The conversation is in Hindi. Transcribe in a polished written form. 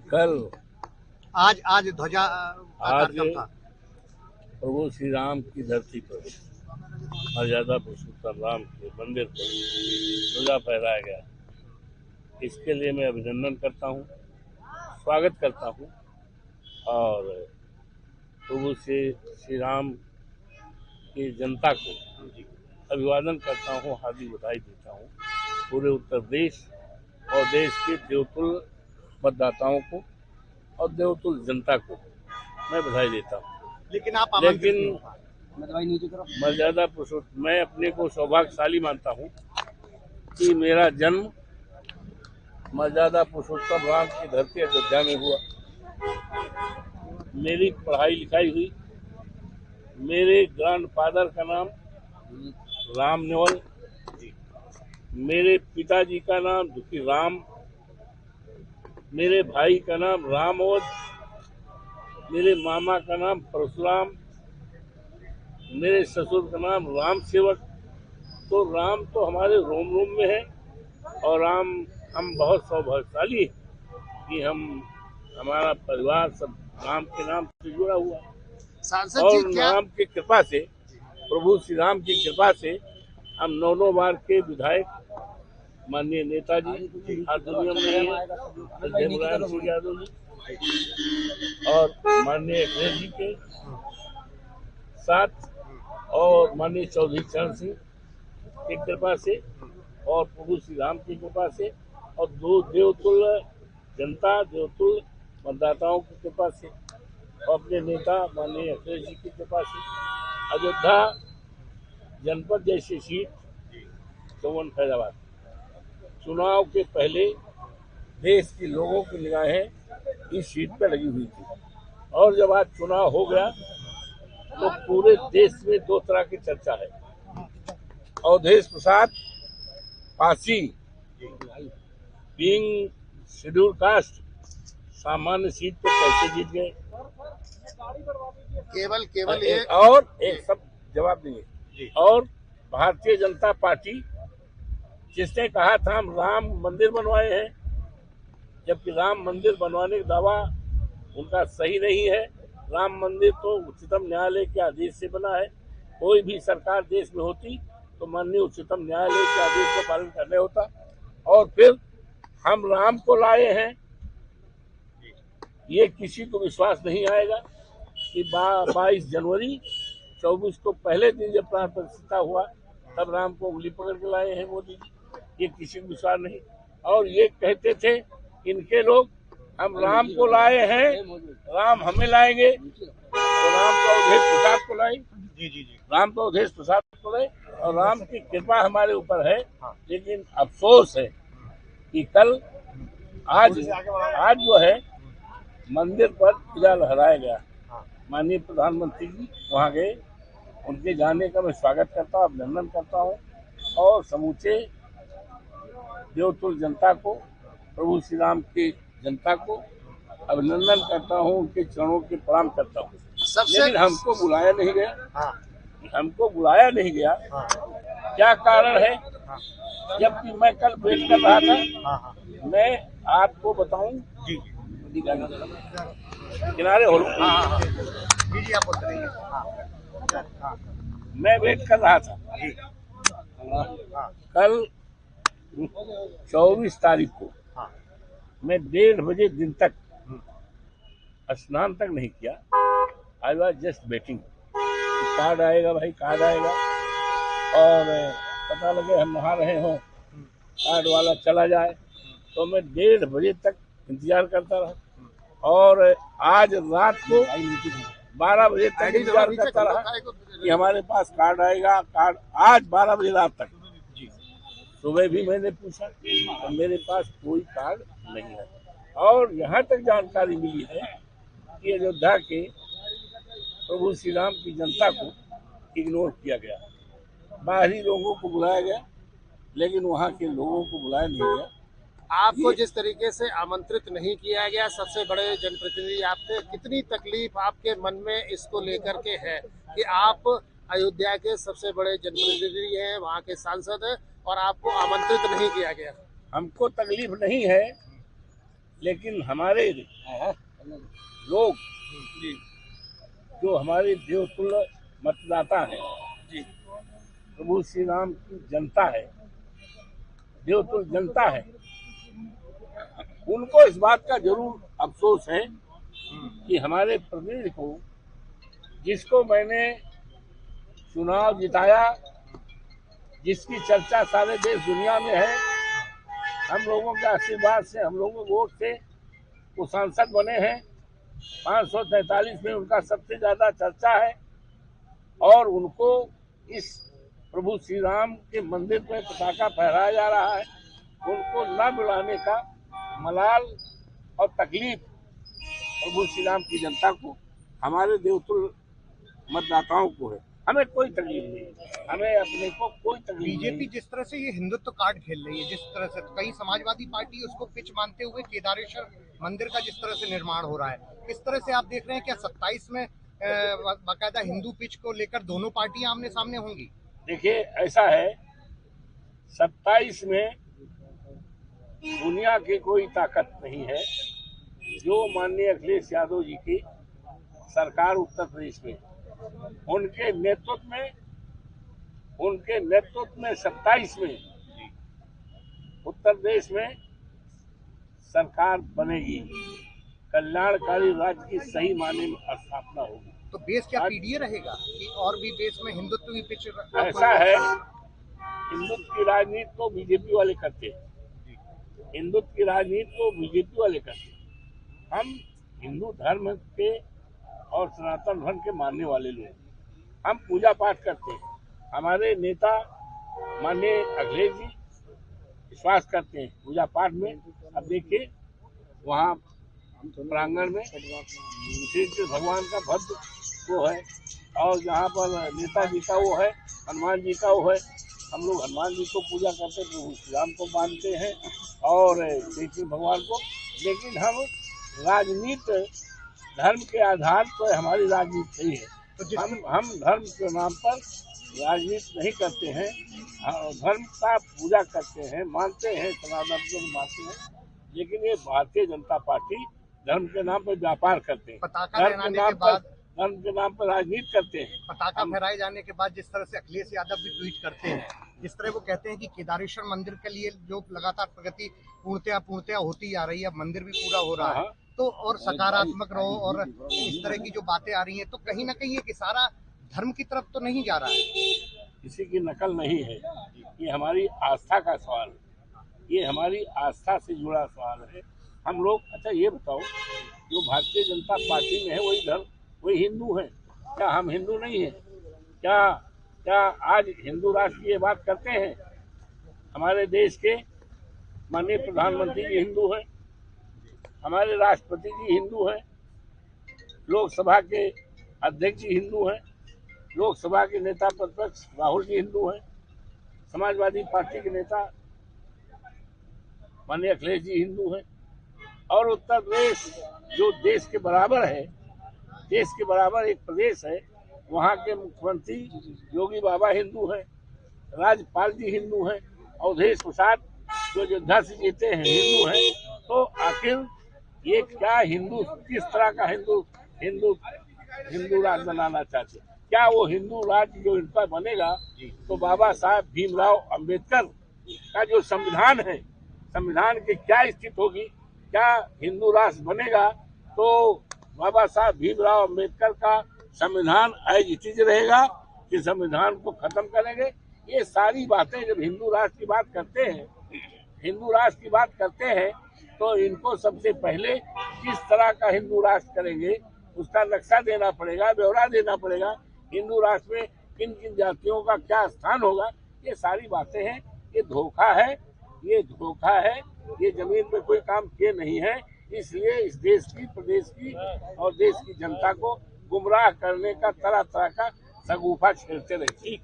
कल आज ध्वजा आज कार्यक्रम था। प्रभु श्री राम की धरती पर मर्यादा पुरुषोत्तम राम के मंदिर पर ध्वजा फहराया गया। इसके लिए मैं अभिनंदन करता हूँ, स्वागत करता हूँ और प्रभु श्री राम की जनता को अभिवादन करता हूँ, हार्दिक बधाई देता हूँ। पूरे उत्तर प्रदेश और देश के देवतुल्य मतदाताओं को और देवतुल्य जनता को मैं बधाई देता हूँ। लेकिन आप मर्यादा पुरुषोत्तम, मैं अपने को सौभाग्यशाली मानता हूँ कि मेरा जन्म मर्यादा पुरुषोत्तम राम की धरती अयोध्या में हुआ। मेरी पढ़ाई लिखाई हुई। मेरे ग्रैंडफादर का नाम राम नेवल, मेरे पिताजी का नाम दुखी राम, मेरे भाई का नाम रामोद, मेरे मामा का नाम परशुराम, मेरे ससुर का नाम राम सेवक। तो राम तो हमारे रोम रोम में है और हम बहुत सौभाग्यशाली कि हमारा परिवार सब राम के नाम से जुड़ा हुआ है। और राम की कृपा से, प्रभु श्री राम की कृपा से हम 9 बार के विधायक माननीय नेताजी आज दुनिया में है, मुलायम सिंह यादव जी और माननीय अखिलेश जी के साथ और माननीय चौधरी चरण सिंह की कृपा से और प्रभु श्री राम की कृपा से और दो देवतुल्य जनता, देवतुल्य मतदाताओं की कृपा से और अपने नेता माननीय अखिलेश जी की कृपा से अयोध्या जनपद जैसी सीट चौवन फैजाबाद चुनाव के पहले देश के लोगों की निगाहें इस सीट पर लगी हुई थी और जब आज चुनाव हो गया तो पूरे देश में 2 तरह की चर्चा है। Awadhesh Prasad Pasi being schedule caste सामान्य सीट पर कैसे जीत गए, केवल ये और एक सब जवाब देंगे। और भारतीय जनता पार्टी जिसने कहा था हम राम मंदिर बनवाए हैं, जबकि राम मंदिर बनवाने का दावा उनका सही नहीं है। राम मंदिर तो उच्चतम न्यायालय के आदेश से बना है। कोई भी सरकार देश में होती तो माननीय उच्चतम न्यायालय के आदेश का पालन करने होता। और फिर हम राम को लाए हैं, ये किसी को विश्वास नहीं आएगा कि 22 जनवरी 24 को पहले दिन जब प्राण प्रतिष्ठा हुआ तब राम को उंगली पकड़ के लाए हैं मोदी जी, ये किसी को विश्वास नहीं। और ये कहते थे इनके लोग हम राम को लाए हैं, राम हमें लाएंगे, तो राम तो अवधेश प्रसाद को लाए। राम तो अवधेश प्रसाद को लाए और राम की कृपा हमारे ऊपर है। लेकिन अफसोस है कि कल आज जो है मंदिर पर ध्वजा लहराया गया। माननीय प्रधानमंत्री जी वहाँ गए, उनके जाने का मैं स्वागत करता हूँ, अभिनंदन करता हूँ और समूचे देवतुल्य जनता को, प्रभु श्री राम की जनता को अभिनंदन करता हूँ, उनके चरणों के प्रणाम करता हूँ। लेकिन हमको बुलाया नहीं गया, क्या कारण है? जबकि मैं कल वेट कर रहा था, मैं आपको बताऊं, किनारे हो मैं वेट कर रहा था कल 24 तारीख को मैं 1:30 बजे दिन तक स्नान तक नहीं किया। I was just waiting, card आएगा भाई, कार्ड आएगा और पता लगे हम नहा रहे हो, कार्ड वाला चला जाए। तो मैं 1:30 बजे तक इंतजार करता रहा और आज रात को 12 बजे तक इंतजार करता रहा कि हमारे पास कार्ड आएगा। कार्ड आज 12 बजे रात तक। सुबह भी मैंने पूछा तो मेरे पास कोई कार्ड नहीं है। और यहाँ तक जानकारी मिली है कि अयोध्या के प्रभु श्री राम की जनता को इग्नोर किया गया। बाहरी लोगों को बुलाया गया लेकिन वहाँ के लोगों को बुलाया नहीं गया। आपको जिस तरीके से आमंत्रित नहीं किया गया, सबसे बड़े जनप्रतिनिधि आपके, कितनी तकलीफ आपके मन में इसको लेकर के है कि आप अयोध्या के सबसे बड़े जनप्रतिनिधि हैं, वहाँ के सांसद हैं और आपको आमंत्रित नहीं किया गया? हमको तकलीफ नहीं है लेकिन हमारे लोग जो हमारे देवतुल्य मतदाता हैं, प्रभु श्री राम की जनता है, देवतुल्य जनता है, उनको इस बात का जरूर अफसोस है कि हमारे प्रतिनिधि को, जिसको मैंने चुनाव जिताया, जिसकी चर्चा सारे देश दुनिया में है, हम लोगों के आशीर्वाद से, हम लोगों के वोट से वो सांसद बने हैं। 543 में उनका सबसे ज्यादा चर्चा है और उनको इस प्रभु श्री राम के मंदिर पर पताका फहराया जा रहा है। उनको न बुलाने का मलाल और तकलीफ प्रभु श्री राम की जनता को, हमारे देवतुल्य मतदाताओं को है। हमें कोई तकलीफ नहीं, हमें अपने को कोई तकलीफ नहीं। बीजेपी जिस तरह से ये हिंदुत्व कार्ड खेल रही है, जिस तरह से कई समाजवादी पार्टी उसको पिच मानते हुए केदारेश्वर मंदिर का जिस तरह से निर्माण हो रहा है, किस तरह से आप देख रहे हैं? क्या 27 में बाकायदा हिंदू पिच को लेकर दोनों पार्टियां आमने सामने होंगी? देखिए, ऐसा है, 27 में दुनिया की कोई ताकत नहीं है जो माननीय अखिलेश यादव जी की सरकार उत्तर प्रदेश में, उनके नेतृत्व में 27 में उत्तर प्रदेश में सरकार बनेगी, कल्याणकारी राज्य की सही मायने में स्थापना होगी। तो बेस क्या पीडीए रहेगा कि और भी बेस में हिंदुत्व की पिच? ऐसा है, हिंदुत्व की राजनीति तो बीजेपी वाले करते हैं, हिंदुत्व की राजनीति तो बीजेपी वाले करते हैं। हम हिंदू धर्म के और सनातन धर्म के मानने वाले लोग, हम पूजा पाठ करते हैं। हमारे नेता माननीय अखिलेश जी विश्वास करते हैं पूजा पाठ में। अब देखिए, वहाँ प्रांगण में श्री कृष्ण भगवान का भव्य वो है और जहाँ पर नेताजी का वो है, हनुमान जी का वो है। हम लोग हनुमान जी को पूजा करते हैं, प्रभु श्री राम को मानते हैं और श्री कृष्ण भगवान को। लेकिन हम राजनीति धर्म के आधार पर हमारी राजनीति नहीं है। तो हम धर्म के नाम पर राजनीति नहीं करते हैं, धर्म का पूजा करते हैं, मानते हैं, सनातन को मानते हैं। लेकिन ये भारतीय जनता पार्टी धर्म के नाम पर व्यापार करते हैं, धर्म के नाम पर राजनीति करते हैं। पताका फहराए जाने के बाद जिस तरह से अखिलेश यादव भी ट्वीट करते हैं, जिस तरह वो कहते हैं कि केदारेश्वर मंदिर के लिए जो लगातार प्रगति पूर्णतया होती आ रही है, मंदिर भी पूरा हो रहा है, तो और सकारात्मक रहो, और इस तरह की जो बातें आ रही हैं, तो कहीं ना कहीं ये इशारा धर्म की तरफ तो नहीं जा रहा है? किसी की नकल नहीं है, ये हमारी आस्था का सवाल है, ये हमारी आस्था से जुड़ा सवाल है। हम लोग, अच्छा ये बताओ, जो भारतीय जनता पार्टी में है वही हिंदू है क्या? हम हिंदू नहीं है क्या आज हिंदू राष्ट्र की ये बात करते हैं? हमारे देश के माननीय प्रधानमंत्री जी हिंदू हैं, हमारे राष्ट्रपति जी हिंदू हैं, लोकसभा के अध्यक्ष जी हिंदू हैं, लोकसभा के नेता प्रतिपक्ष राहुल जी हिंदू हैं, समाजवादी पार्टी के नेता माननीय अखिलेश जी हिंदू हैं, और उत्तर प्रदेश जो देश के बराबर है, देश के बराबर एक प्रदेश है, वहाँ के मुख्यमंत्री योगी बाबा हिंदू हैं, राज्यपाल जी हिंदू हैं, अवधेश प्रसाद जो अयोध्या से जीते हैं हिंदू हैं। तो आखिर ये क्या हिंदू, किस तरह का हिंदू राज बनाना चाहते? क्या वो हिंदू राज्य जो इनका बनेगा तो बाबा साहब भीमराव अंबेडकर का जो संविधान है, संविधान की क्या स्थिति होगी? क्या हिंदू राष्ट्र बनेगा तो बाबा साहब भीमराव अंबेडकर का संविधान एज इट इज रहेगा कि संविधान को खत्म करेंगे? ये सारी बातें जब हिंदू राष्ट्र की बात करते हैं तो इनको सबसे पहले किस तरह का हिंदू राष्ट्र करेंगे उसका नक्शा देना पड़ेगा, ब्यौरा देना पड़ेगा। हिंदू राष्ट्र में किन किन जातियों का क्या स्थान होगा, ये सारी बातें हैं। ये धोखा है, ये जमीन पे कोई काम किए नहीं है। इसलिए इस देश की, प्रदेश की और देश की जनता को गुमराह करने का तरह तरह का सगुफा छेड़ते रहे।